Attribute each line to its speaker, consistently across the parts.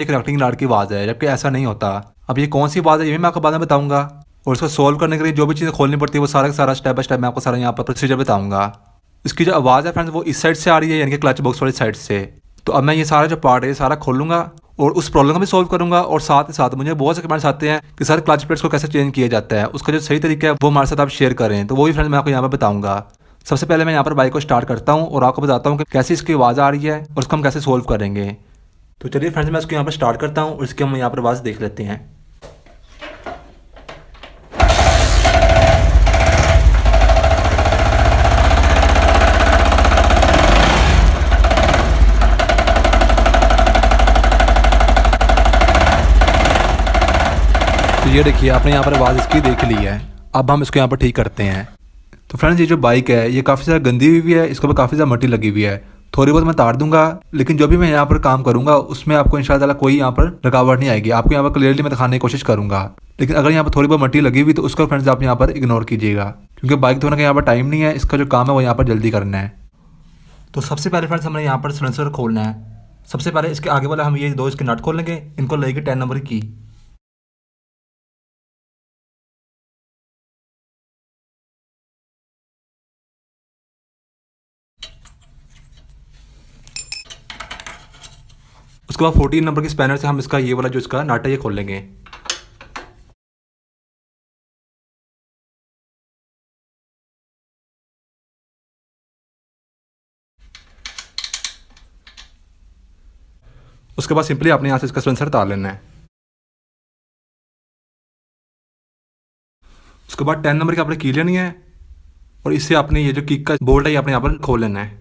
Speaker 1: एक रॉकिंग लाड की आवाज़ है, जबकि ऐसा नहीं होता। अब ये कौन सी आवाज़ है ये मैं आपको बाद में बताऊंगा, और इसको सोल्व करने के लिए जो भी चीज़ें खोलनी पड़ती है वो सारा का सारा स्टेप बाय स्टेप मैं आपको सारा यहाँ पर प्रोसीजर बताऊंगा। इसकी जो आवाज़ है फ्रेंड्स वो इस साइड से आ रही है, यानी कि क्लच बॉक्स वाली साइड से। तो अब मैं ये सारा जो पार्ट है ये सारा खोलूंगा और उस प्रॉब्लम को भी सॉल्व करूंगा, और साथ ही साथ मुझे बहुत से कमेंट्स आते हैं कि सर क्लच प्लेट्स को कैसे चेंज किया जाता है, उसका जो सही तरीका है वो हमारे साथ आप शेयर करें, तो वो भी फ्रेंड्स मैं आपको यहाँ पर बताऊंगा। सबसे पहले मैं यहाँ पर बाइक को स्टार्ट करता हूँ और आपको बताता हूँ कि कैसे इसकी आवाज़ आ रही है और उसको हम कैसे सोल्व करेंगे। तो चलिए फ्रेंड्स मैं इसको यहाँ पर स्टार्ट करता हूँ और इसकी हम यहाँ पर आवाज़ देख लेते हैं। तो ये देखिए आपने यहाँ पर आवाज़ इसकी देख ली है। अब हम इसको यहाँ पर ठीक करते हैं। तो फ्रेंड्स ये जो बाइक है ये काफ़ी ज़्यादा गंदी हुई है, इसके ऊपर काफ़ी ज़्यादा मट्टी लगी हुई है। थोड़ी बहुत मैं तार दूंगा, लेकिन जो भी मैं यहाँ पर काम करूंगा उसमें आपको इंशाल्लाह ताला कोई यहाँ पर रुकावट नहीं आएगी। आपको यहाँ पर क्लियरली मैं दिखाने की कोशिश करूंगा, लेकिन अगर यहाँ पर थोड़ी बहुत मट्टी लगी हुई तो उसको फ्रेंड्स आप यहाँ पर इग्नोर कीजिएगा, क्योंकि बाइक धोने का यहाँ पर टाइम नहीं है। इसका जो काम है वो यहाँ पर जल्दी करना है। तो सबसे पहले फ्रेंड्स हमें यहाँ पर सिलेंसर खोलना है। सबसे पहले इसके आगे वाला हम ये दो इसके नट खोलेंगे, इनको लेके 10 नंबर की। उसके बाद 14 नंबर के स्पैनर से हम इसका ये वाला जो इसका नाटा ये खोल लेंगे। उसके बाद सिंपली आपने यहाँ से इसका सिलेंसर तार लेना है। उसके बाद 10 नंबर की आपने की लेनी है और इससे आपने ये जो किक का बोल्ट है ये आपने यहाँ पर खोल लेना है।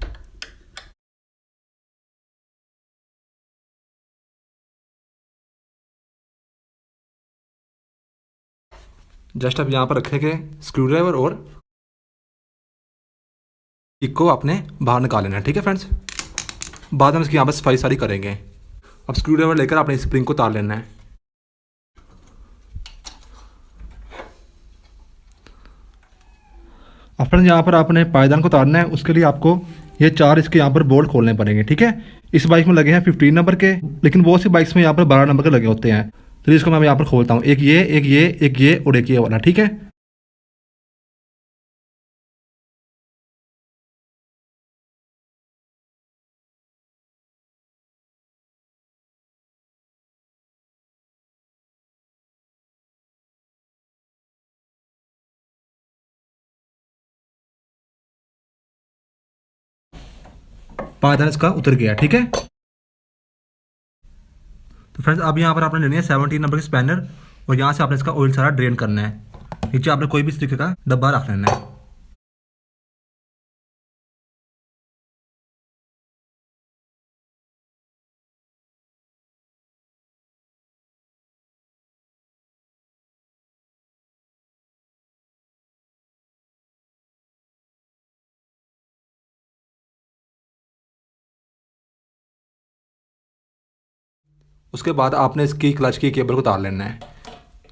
Speaker 1: जस्ट अब यहाँ पर रखेंगे स्क्रू ड्राइवर और किक को आपने बाहर निकाल लेना है। ठीक है फ्रेंड्स, बाद में इसकी यहाँ पर सफाई सारी करेंगे। अब स्क्रू ड्राइवर लेकर आपने स्प्रिंग को तार लेना है। अब फ्रेंड्स यहाँ पर आपने पायदान को तारना है, उसके लिए आपको ये 4 इसके यहाँ पर बोल्ट खोलने पड़ेंगे। ठीक है, इस बाइक में लगे हैं 15 नंबर के, लेकिन बहुत सी बाइक्स में यहाँ पर 12 नंबर के लगे होते हैं। तो इसको मैं यहाँ पर खोलता हूँ, एक ये एक ये एक ये और एक ये वाला। ठीक है, पायदान इसका उतर गया। ठीक है, तो फ्रेंड्स अब यहाँ पर आपने लेनी है 17 नंबर की स्पैनर और यहाँ से आपने इसका ऑयल सारा ड्रेन करना है। नीचे आपने कोई भी इस तरीके का डब्बा रख लेना है। उसके बाद आपने इसकी क्लच की केबल को उतार लेना है।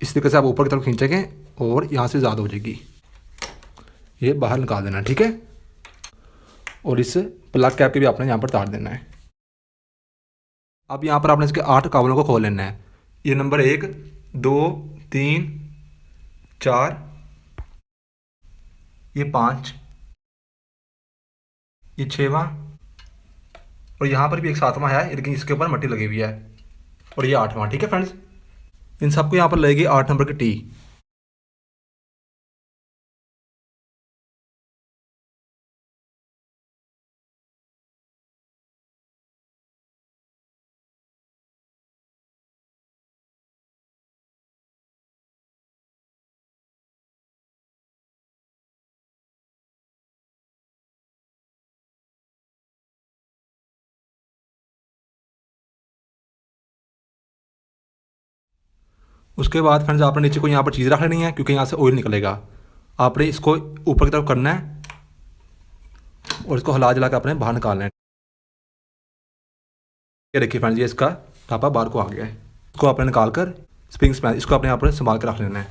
Speaker 1: इस तरीके से आप ऊपर की तरफ खींचेंगे और यहाँ से ज़्यादा हो जाएगी, ये बाहर निकाल देना है। ठीक है, और इस प्लग कैप के भी आपने यहाँ पर उतार देना है। अब यहाँ पर आपने इसके 8 काबलों को खोल लेना है। ये नंबर 1 2 3 4, ये 5, ये 6वां और यहाँ पर भी एक 7वां है, लेकिन इसके ऊपर मट्टी लगी हुई है, और ये 8वां। ठीक है फ्रेंड्स, इन सबको यहाँ पर लगेगी 8 नंबर की टी। उसके बाद फ्रेंड्स आपने नीचे को यहाँ पर चीज़ रख लेनी है, क्योंकि यहाँ से ऑयल निकलेगा। आपने इसको ऊपर की तरफ करना है और इसको हिला जला कर आपने बाहर निकालना है। ये देखिए फ्रेंड्स, ये इसका टापा बाहर को आ गया है। इसको आपने निकाल कर स्प्रिंग स्पैन इसको अपने यहाँ पर संभाल कर रख लेना है।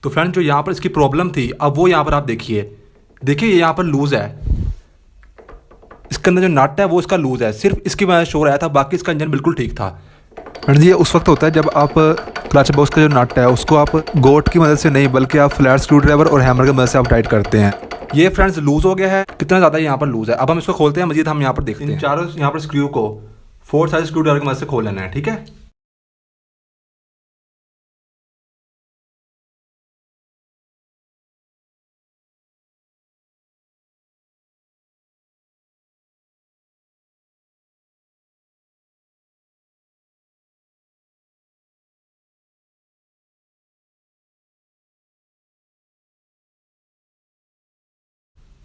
Speaker 1: तो फ्रेंड्स जो यहाँ पर इसकी प्रॉब्लम थी अब वो यहाँ पर आप देखिए ये यहाँ पर लूज़ है। इसके अंदर जो नट है वो इसका लूज़ है, सिर्फ इसकी वजह से शोर आया था, बाकी इसका इंजन बिल्कुल ठीक था। फ्रेंड्स ये उस वक्त होता है जब आप क्लच बॉक्स का जो नट है उसको आप गोट की मदद से नहीं बल्कि आप फ्लैट स्क्रू ड्राइवर और हैमर की मदद से आप टाइट करते हैं। ये फ्रेंड्स लूज हो गया है, कितना ज़्यादा यहाँ पर लूज है। अब हम इसको खोलते हैं, मजीद हम यहाँ पर देखते हैं। चारों यहाँ पर स्क्रू को 4 साइज स्क्रू ड्राइवर की मदद से खोल लेना है, ठीक है।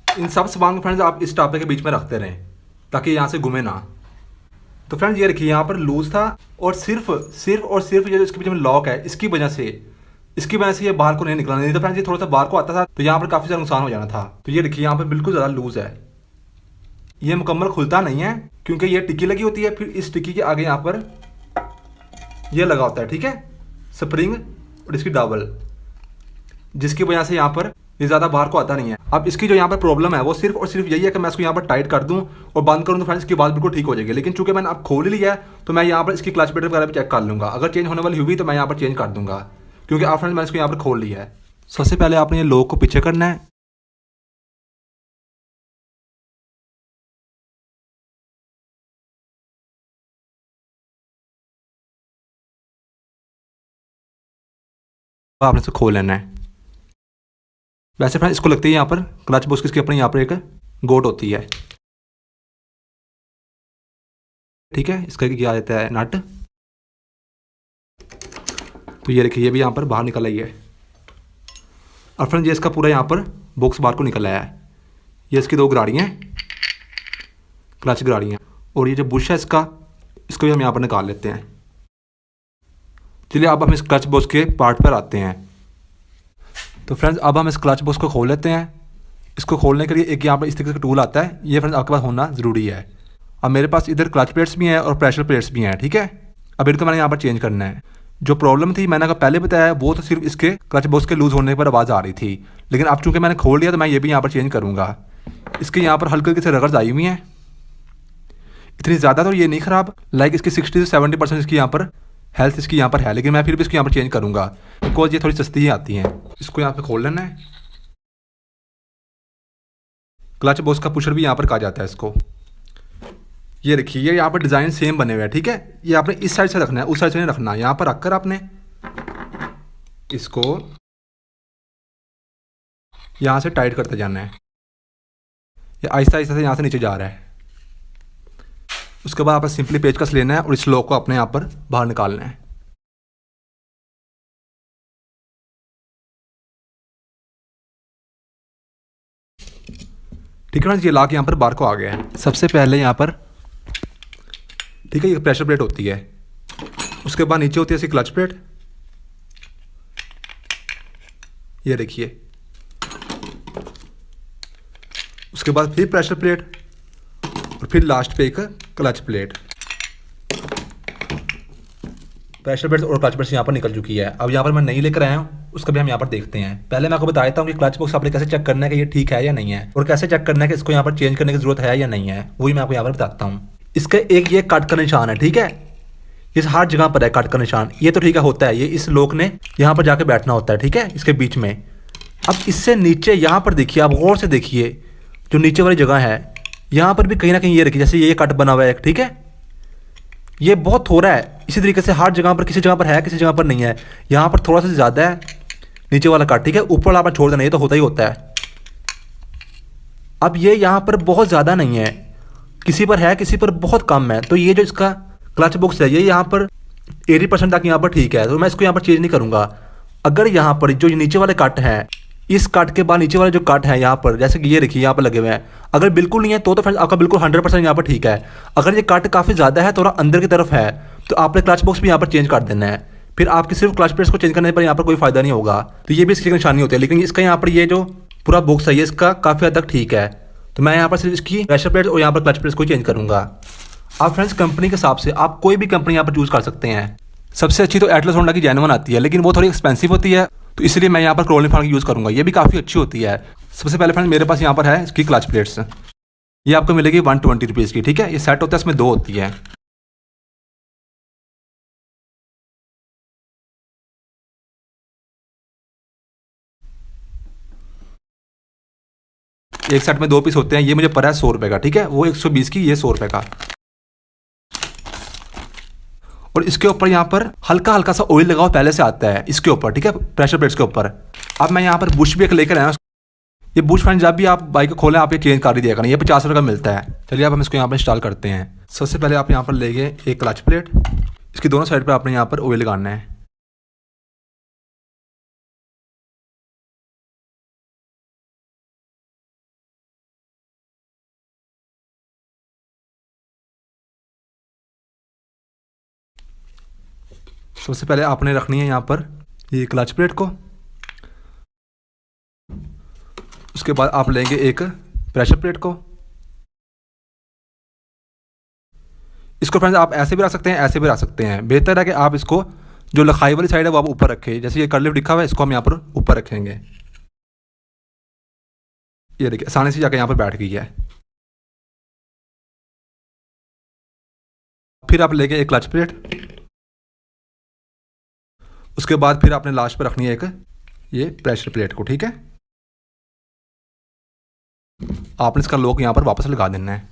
Speaker 1: इन सब सामान को फ्रेंड्स आप इस टापे के बीच में रखते रहें ताकि यहाँ से घूमे ना। तो फ्रेंड्स ये रखिए यहाँ पर लूज था और सिर्फ ये जो इसके बीच में लॉक है इसकी वजह से ये बाहर को नहीं निकला, नहीं तो फ्रेंड्स ये थोड़ा सा बाहर को आता था तो यहाँ पर काफ़ी ज़्यादा नुकसान हो जाना था। तो ये देखिए यहाँ पर बिल्कुल ज़्यादा लूज है, ये मुकम्मल खुलता नहीं है क्योंकि ये टिक्की लगी होती है। फिर इस टिक्की के आगे यहाँ पर ये लगा होता है, ठीक है, स्प्रिंग और इसकी डबल, जिसकी वजह से यहाँ पर ये ज़्यादा बाहर को आता नहीं है। अब इसकी जो यहाँ पर प्रॉब्लम है वो सिर्फ और सिर्फ यही है कि मैं इसको यहाँ पर टाइट कर दूँ और बंद करूँ तो फ्रेंड्स इसकी बात बिल्कुल ठीक हो जाएगी। लेकिन चूंकि मैंने अब खोल लिया है तो मैं यहाँ पर इसकी क्लच पेडल वगैरह भी चेक कर लूँगा, अगर चेंज होने वाली हुई तो मैं यहाँ पर चेंज कर दूँगा क्योंकि आप फ्रेंड्स मैंने इसको यहाँ पर खोल लिया है। सबसे पहले आपने ये लॉक को पीछे करना है, आपने इसे खोल लेना है। वैसे फ्रेंड्स इसको लगती है यहाँ पर क्लच बॉक्स की अपनी यहाँ पर एक गोट होती है, ठीक है। इसका क्या देता है नट, तो ये देखिए ये भी यहाँ पर बाहर निकल आई है। और फ्रेंड्स ये इसका पूरा यहाँ पर बॉक्स बाहर को निकल आया है। ये इसकी 2 गराड़ियाँ, क्लच गराड़ियाँ, और ये जो बुश है इसको भी हम यहाँ पर निकाल लेते हैं। चलिए अब हम इस क्लच बॉक्स के पार्ट पर आते हैं। तो फ्रेंड्स अब हम इस क्लच बॉक्स को खोल लेते हैं। इसको खोलने के लिए एक यहाँ पर इस तरीके का टूल आता है, ये फ्रेंड्स आपके पास होना ज़रूरी है। अब मेरे पास इधर क्लच प्लेट्स भी हैं और प्रेशर प्लेट्स भी हैं, ठीक है। अब इनको मैंने यहाँ पर चेंज करना है। जो प्रॉब्लम थी मैंने पहले बताया वो तो सिर्फ इसके क्लच बॉक्स के लूज़ होने पर आवाज़ आ रही थी, लेकिन अब चूँकि मैंने खोल लिया तो मैं ये भी यहाँ पर चेंज करूँगा। इसके यहाँ पर हल्के हल्के से रगड़ आई हुई हैं, इतनी ज़्यादा तो ये नहीं ख़राब, लाइक इसकी 60 से 70% इसकी यहाँ पर हेल्थ इसकी यहाँ पर है, लेकिन मैं फिर भी इसको यहाँ पर चेंज करूँगा बिकॉज ये थोड़ी सस्ती ही आती हैं। इसको यहाँ पर खोल लेना है। क्लच बॉक्स का पुशर भी यहाँ पर कहा जाता है इसको। ये देखिए ये यहाँ पर डिज़ाइन सेम बने हुए हैं, ठीक है। ये आपने इस साइड से रखना है, उस साइड से नहीं रखना। यहाँ पर रखकर आपने इसको यहाँ से टाइट करते जाना है। ये आहिस्ता आहिस्ता से यहाँ से नीचे जा रहा है। उसके बाद आपने सिंपली पेचकस लेना है और इस लॉक को अपने यहाँ पर बाहर निकालना है। ठीक है ना, ये लॉक यहाँ पर बाहर को आ गया है। सबसे पहले यहाँ पर, ठीक है, ये प्रेशर प्लेट होती है, उसके बाद नीचे होती है इसकी क्लच प्लेट, ये देखिए। उसके बाद फिर प्रेशर प्लेट और फिर लास्ट पे एक क्लच प्लेट। प्रेशर प्लेट और क्लच प्लेट यहाँ पर निकल चुकी है। अब यहाँ पर मैं नहीं लेकर आया हूँ, उसका भी हम यहाँ पर देखते हैं। पहले मैं आपको बता देता हूँ कि क्लच बॉक्स आपने कैसे चेक करना है कि ये ठीक है या नहीं है, और कैसे चेक करना है कि इसको यहाँ पर चेंज करने की जरूरत है या नहीं है, वही मैं आपको यहाँ पर बताता हूँ। इसका एक ये कट का निशान है, ठीक है, इस हर जगह पर है कट का निशान। ये तो ठीक है होता है, ये इस लोक ने यहाँ पर जाके बैठना होता है, ठीक है, इसके बीच में। अब इससे नीचे यहाँ पर देखिए, आप गौर से देखिए, जो नीचे वाली जगह है यहाँ पर भी कहीं ना कहीं ये रखिए, जैसे ये कट बना हुआ है, ठीक है। ये बहुत थोड़ा है, इसी तरीके से हर जगह पर, किसी जगह पर है किसी जगह पर नहीं है। यहाँ पर थोड़ा सा ज़्यादा है नीचे वाला कट, ठीक है, ऊपर वाला छोड़ देना, ये तो होता ही होता है। अब ये यहाँ पर बहुत ज़्यादा नहीं है, किसी पर है किसी पर बहुत कम है। तो ये जो इसका क्लच बॉक्स है ये यहाँ पर 80% तक यहाँ पर ठीक है, तो मैं इसको यहाँ पर चेंज नहीं करूँगा। अगर यहाँ पर जो नीचे वाले कट हैं, इस कट के बाद नीचे वाले जो कट है यहाँ पर, जैसे कि ये देखिए यहाँ पर लगे हुए हैं, अगर बिल्कुल नहीं है तो फ्रेंड्स आपका बिल्कुल 100% यहाँ पर ठीक है। अगर ये कट काफ़ी ज़्यादा है, थोड़ा अंदर की तरफ है, तो आपने क्लच बॉक्स भी यहाँ पर चेंज कर देना है। फिर आपकी सिर्फ क्लच प्लेट्स को चेंज करने पर यहाँ पर कोई फायदा नहीं होगा। तो ये भी इसकी निशानी होती है, लेकिन इसका यहाँ पर ये जो पूरा बॉक्स है ये इसका काफ़ी हद तक ठीक है। तो मैं यहाँ पर सिर्फ इसकी प्रेशर प्लेट और यहाँ पर क्लच प्लेट्स को चेंज करूँगा। आप फ्रेंड्स कंपनी के हिसाब से आप कोई भी कंपनी यहाँ पर चूज़ कर सकते हैं। सबसे अच्छी तो एटलस होंडा की जेन्युइन आती है, लेकिन वो थोड़ी एक्सपेंसिव होती है, तो इसलिए मैं यहाँ पर क्रोलिन फार्म की यूज़ करूँगा। ये भी काफ़ी अच्छी होती है। सबसे पहले फ्रेंड्स मेरे पास यहाँ पर है इसकी क्लच प्लेट्स, ये आपको मिलेगी 120 रुपीज़ की, ठीक है। ये सेट होता है, इसमें 2 होती है। एक सेट में 2 पीस होते हैं। ये मुझे पड़ा है 100 रुपये का, ठीक है, वो 120 की, ये 100 रुपये का। और इसके ऊपर यहाँ पर हल्का हल्का सा ऑयल लगाओ, पहले से आता है इसके ऊपर, ठीक है, प्रेशर प्लेट्स के ऊपर। अब मैं यहाँ पर बुश भी एक लेकर आया। ये बुश फ्रेंड जब भी आप बाइक को खोलें आप ये चेंज कर ही दिया करें, ये 50 रुपये का मिलता है। चलिए अब हम इसको यहाँ पर इंस्टॉल करते हैं। सबसे पहले आप यहाँ पर लेंगे एक क्लच प्लेट, इसकी दोनों साइड पर आपने यहाँ पर ऑयल लगाना है। सबसे पहले आपने रखनी है यहाँ पर ये क्लच प्लेट को। उसके बाद आप लेंगे एक प्रेशर प्लेट को। इसको फ्रेंड्स आप ऐसे भी रख सकते हैं, ऐसे भी रख सकते हैं। बेहतर है कि आप इसको जो लखाई वाली साइड है वो आप ऊपर रखें। जैसे ये कर्लिव लिखा हुआ है, इसको हम यहाँ पर ऊपर रखेंगे। ये देखिए आसानी से जाकर यहाँ पर बैठ गई है। फिर आप लेंगे एक क्लच प्लेट। उसके बाद फिर आपने लास्ट पर रखनी है एक ये प्रेशर प्लेट को, ठीक है। आपने इसका लॉक यहाँ पर वापस लगा देना है।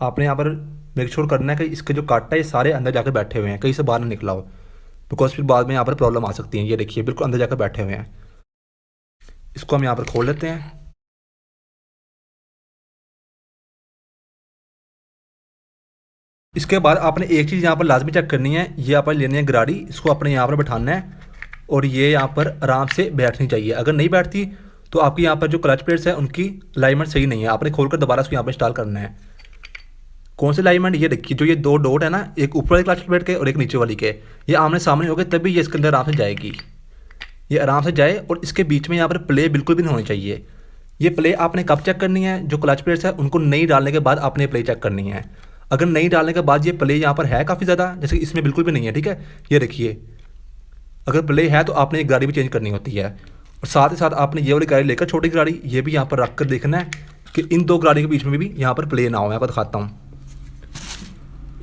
Speaker 1: आपने यहाँ पर मेक श्योर करना है कि इसके जो काट है ये सारे अंदर जाकर बैठे हुए हैं, कहीं से बाहर ना निकला हो, बिकॉज फिर बाद में यहाँ पर प्रॉब्लम आ सकती है। ये देखिए बिल्कुल अंदर जाकर बैठे हुए हैं। इसको हम यहाँ पर खोल लेते हैं। इसके बाद आपने एक चीज़ यहाँ पर लाजमी चेक करनी है, ये आप लेनी है गराड़ी। इसको अपने यहाँ पर बैठाना है और ये यहाँ पर आराम से बैठनी चाहिए। अगर नहीं बैठती तो आपकी यहाँ पर जो क्लच प्लेट्स हैं उनकी अलाइनमेंट सही नहीं है। आपने खोलकर दोबारा इसको यहाँ पर इंस्टॉल करना है। कौन से अलाइनमेंट, ये देखिए जो ये 2 डॉट है ना, एक ऊपर वाली क्लच प्लेट के और एक नीचे वाली के, ये आमने सामने हो गए तभी ये इसके अंदर आराम से जाएगी। ये आराम से जाए। और इसके बीच में यहाँ पर प्ले बिल्कुल भी नहीं होनी चाहिए। ये प्ले आपने कब चेक करनी है, जो क्लच प्लेट्स है उनको नहीं डालने के बाद आपने प्ले चेक करनी है। अगर नहीं डालने के बाद ये प्ले यहाँ पर है काफ़ी ज़्यादा, जैसे कि इसमें बिल्कुल भी नहीं है, ठीक है, ये देखिए अगर प्ले है तो आपने एक गाड़ी भी चेंज करनी होती है। और साथ ही साथ आपने ये वाली गाड़ी लेकर छोटी गाड़ी ये भी यहाँ पर रख कर देखना है कि इन 2 गाड़ी के बीच में भी यहाँ पर प्ले ना हो। मैं आपको दिखाता हूँ,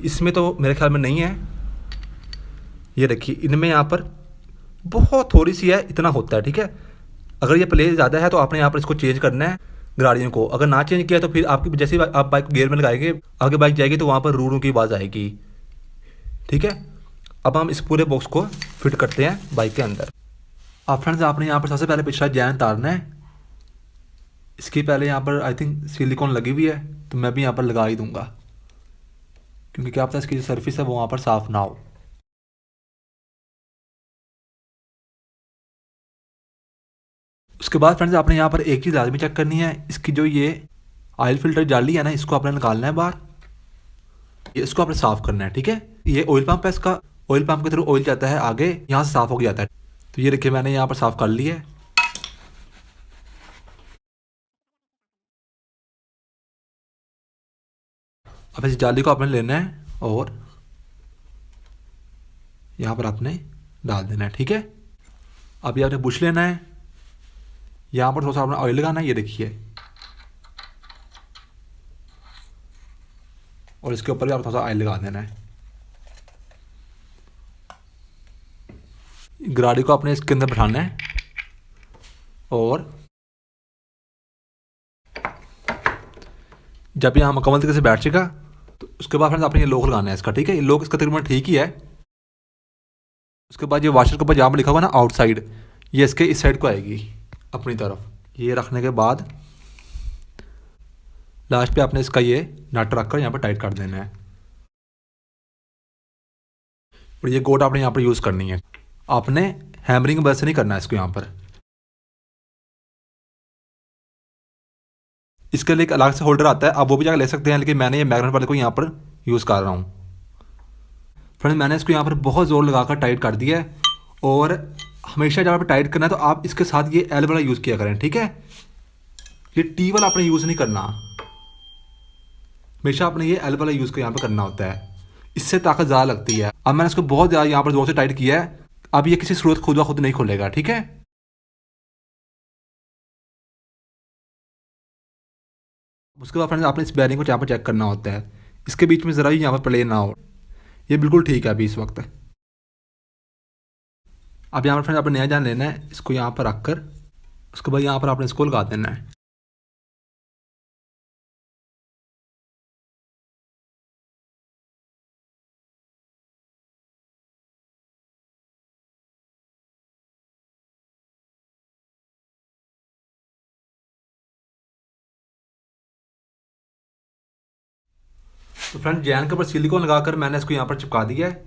Speaker 1: इसमें तो मेरे ख्याल में नहीं है। ये देखिए इनमें यहाँ पर बहुत थोड़ी सी है, इतना होता है, ठीक है। अगर ये प्ले ज़्यादा है तो आपने यहाँ पर इसको चेंज करना है गाड़ियों को। अगर ना चेंज किया तो फिर आपकी जैसे ही आप बाइक को गियर में लगाएंगे आगे बाइक जाएगी तो वहाँ पर रू रू की आवाज़ आएगी, ठीक है। अब हम इस पूरे बॉक्स को फिट करते हैं बाइक के अंदर। अब फ्रेंड्स आपने यहाँ पर सबसे पहले पिछला जैन उतारना है। इसकी पहले यहाँ पर आई थिंक सिलिकॉन लगी हुई है, तो मैं भी यहाँ पर लगा ही दूंगा, क्योंकि क्या पता इसकी जो सरफेस है वो वहाँ पर साफ़ ना हो। उसके बाद फ्रेंड्स आपने यहाँ पर एक चीज़ लाजमी चेक करनी है, इसकी जो ये ऑयल फिल्टर जाली है ना, इसको आपने निकालना है बाहर। इसको आपने साफ़ करना है, ठीक है। ये ऑयल पंप है, इसका ऑयल पंप के थ्रू ऑयल जाता है आगे, यहाँ से साफ़ हो जाता है। तो ये देखिए मैंने यहाँ पर साफ़ कर लिया है। अब इस जाली को आपने लेना है और यहाँ पर आपने डाल देना है, ठीक है। अब ये आपने बुश लेना है, यहाँ पर थोड़ा सा आपने ऑयल लगाना है, ये देखिए, और इसके ऊपर भी आप थोड़ा सा ऑयल लगा देना है। गाड़ी को आपने इसके अंदर बैठाना है और जब यहाँ मुकम्मल तरीके से बैठ जाएगा तो उसके बाद फ्रेंड्स आपने ये लॉक लगाना है इसका, ठीक है। ये लॉक इसका तकरीबन ठीक ही है। उसके बाद ये वाशर के ऊपर जहाँ पर लिखा हुआ ना आउटसाइड, ये इसके इस साइड को आएगी अपनी तरफ। ये रखने के बाद लास्ट पे आपने इसका ये नट रख कर यहाँ पर टाइट कर देना है और ये गोट आपने यहाँ पर यूज़ करनी है। आपने हैमरिंग वजह से नहीं करना है इसको यहाँ पर। इसके लिए एक अलग से होल्डर आता है, आप वो भी जाकर ले सकते हैं, लेकिन मैंने ये मैग्नेट वाले को यहाँ पर यूज़ कर रहा हूँ। फ्रेंड्स मैंने इसको यहाँ पर बहुत ज़ोर लगाकर टाइट कर दिया है। और हमेशा जब आप टाइट करना है तो आप इसके साथ ये एल वाला यूज़ किया करें, ठीक है। ये टी वाला आपने यूज़ नहीं करना, हमेशा आपने ये एल वाला यूज़ कर यहाँ पर करना होता है, इससे ताकत ज़्यादा लगती है। अब मैंने इसको बहुत ज़्यादा यहाँ पर ज़ोर से टाइट किया है। अब ये किसी सूरत खुद ब खुद नहीं खोलेगा, ठीक है। उसके बाद फ्रेंड्स आपने इस बैरिंग को यहाँ पर चेक करना होता है। इसके बीच में ज़रा भी यहाँ पर प्ले ना हो। ये बिल्कुल ठीक है अभी इस वक्त। अब यहाँ पर फ्रेंड्स आपने नया जान लेना है, इसको यहाँ पर रख कर उसके बाद यहाँ पर आपने इसको लगा देना है। तो फ्रेंड जैन के ऊपर सिलिकॉन लगाकर मैंने इसको यहाँ पर चिपका दिया है।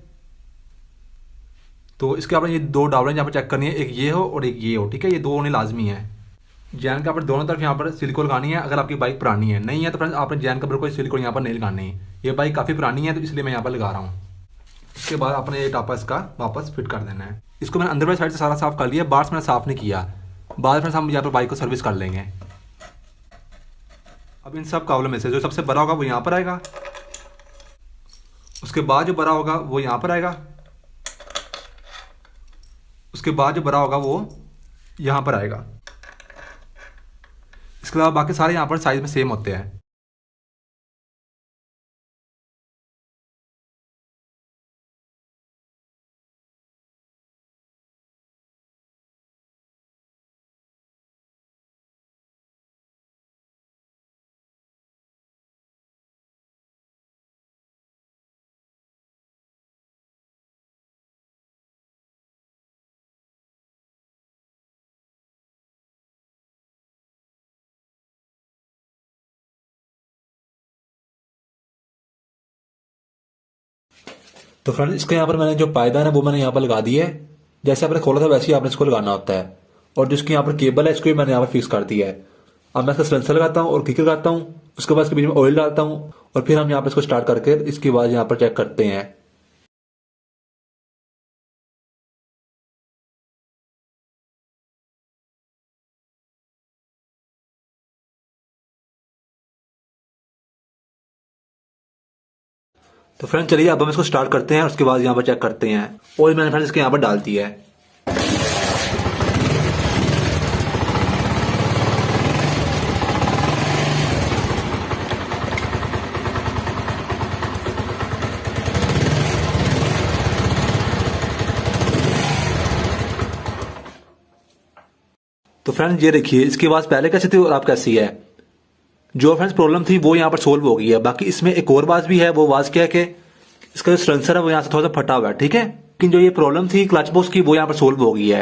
Speaker 1: तो इसके आपने ये दो डावलें यहाँ पर चेक करनी है, एक ये हो और एक ये हो, ठीक है। ये दो होने लाजमी है। जैन के ऊपर दोनों तरफ यहाँ पर सिलिकॉन लगानी है। अगर आपकी बाइक पुरानी है, नहीं है तो फ्रेंड्स आपने जैन के ऊपर कोई सिलिकॉन यहाँ पर नहीं लगानी है। ये बाइक काफ़ी पुरानी है तो इसलिए मैं यहाँ पर लगा रहा हूँ। इसके बाद आपने ये टापा इसका वापस फिट कर देना है। इसको मैंने अंदर वाली साइड से सारा साफ कर लिया, बाहर से मैंने साफ नहीं किया। बाद फ्रेंड्स हम यहाँ पर बाइक को सर्विस कर लेंगे। अब इन सब काबलों में से जो सबसे बड़ा होगा वो यहाँ पर आएगा, उसके बाद जो बड़ा होगा वो यहाँ पर आएगा, उसके बाद जो बड़ा होगा वो यहाँ पर आएगा। इसके अलावा बाकी सारे यहाँ पर साइज में सेम होते हैं। तो फ्रेंड्स इसके यहाँ पर मैंने जो पायदान है वो मैंने यहाँ पर लगा दिया है। जैसे आपने खोला था वैसे ही आपने इसको लगाना होता है। और जो इसकी यहाँ पर केबल है इसको भी मैंने यहाँ पर फिक्स कर दिया है। अब मैं इसका सिलेंसर लगाता हूँ और किक लगाता हूँ, उसके बाद इसके बीच में ऑयल डालता हूँ और फिर हम यहाँ पर इसको स्टार्ट करके इसकी आवाज़ यहाँ पर चेक करते हैं। तो फ्रेंड चलिए अब हम इसको स्टार्ट करते हैं और उसके बाद यहाँ पर चेक करते हैं। ऑयल मैंने फ्रेंड इसके यहाँ पर डाल दिया है। तो फ्रेंड्स ये देखिए इसकी आवाज़ पहले कैसी थी और अब कैसी है। जो फ्रेंड्स प्रॉब्लम थी वो यहाँ पर सोल्व हो गई है। बाकी इसमें एक और बात भी है, वो आवाज़ क्या है कि इसका जो सिलेंसर है वो यहाँ से थोड़ा सा फटा हुआ है, ठीक है। लेकिन जो ये प्रॉब्लम थी क्लच बॉक्स की वो यहाँ पर सोल्व हो गई है।